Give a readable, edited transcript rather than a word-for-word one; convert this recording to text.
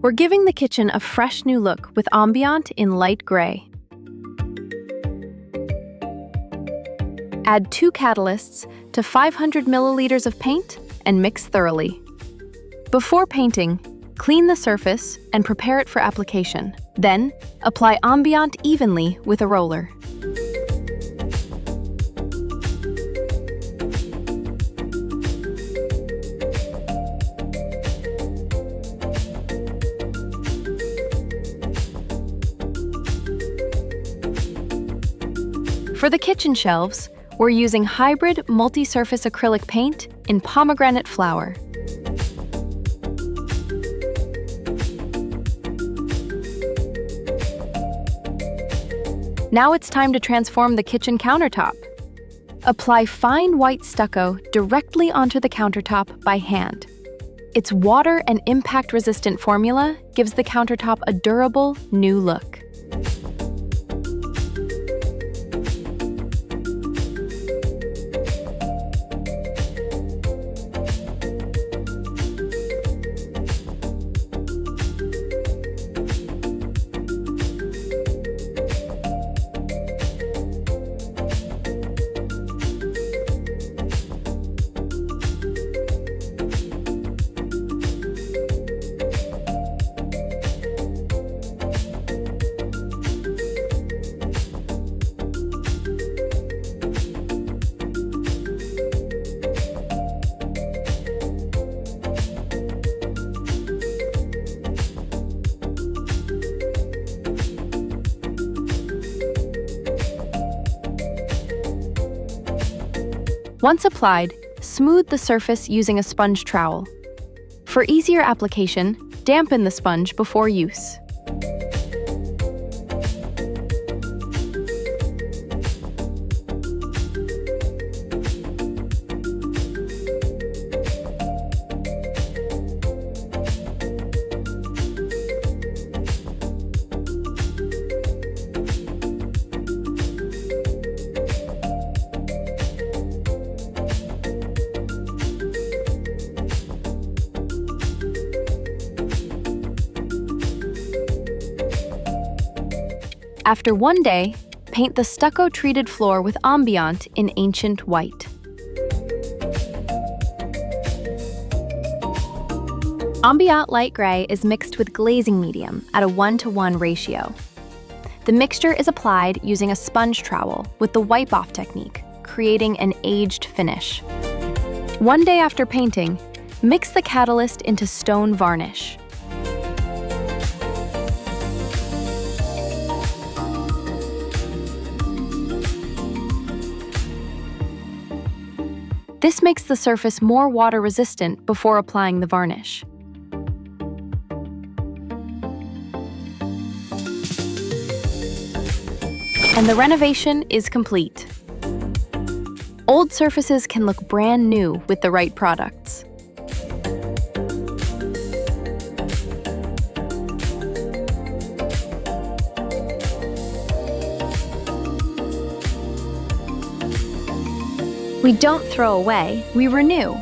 We're giving the kitchen a fresh new look with Ambient in light gray. Add 2 catalysts to 500 milliliters of paint and mix thoroughly. Before painting, clean the surface and prepare it for application. Then, apply Ambient evenly with a roller. For the kitchen shelves, we're using hybrid multi-surface acrylic paint in pomegranate flower. Now it's time to transform the kitchen countertop. Apply fine white stucco directly onto the countertop by hand. Its water and impact-resistant formula gives the countertop a durable, new look. Once applied, smooth the surface using a sponge trowel. For easier application, dampen the sponge before use. After 1 day, paint the stucco-treated floor with Ambient in Ancient White. Ambient light gray is mixed with glazing medium at a 1:1 ratio. The mixture is applied using a sponge trowel with the wipe-off technique, creating an aged finish. 1 day after painting, mix the catalyst into stone varnish. This makes the surface more water-resistant before applying the varnish. And the renovation is complete. Old surfaces can look brand new with the right products. We don't throw away, we renew.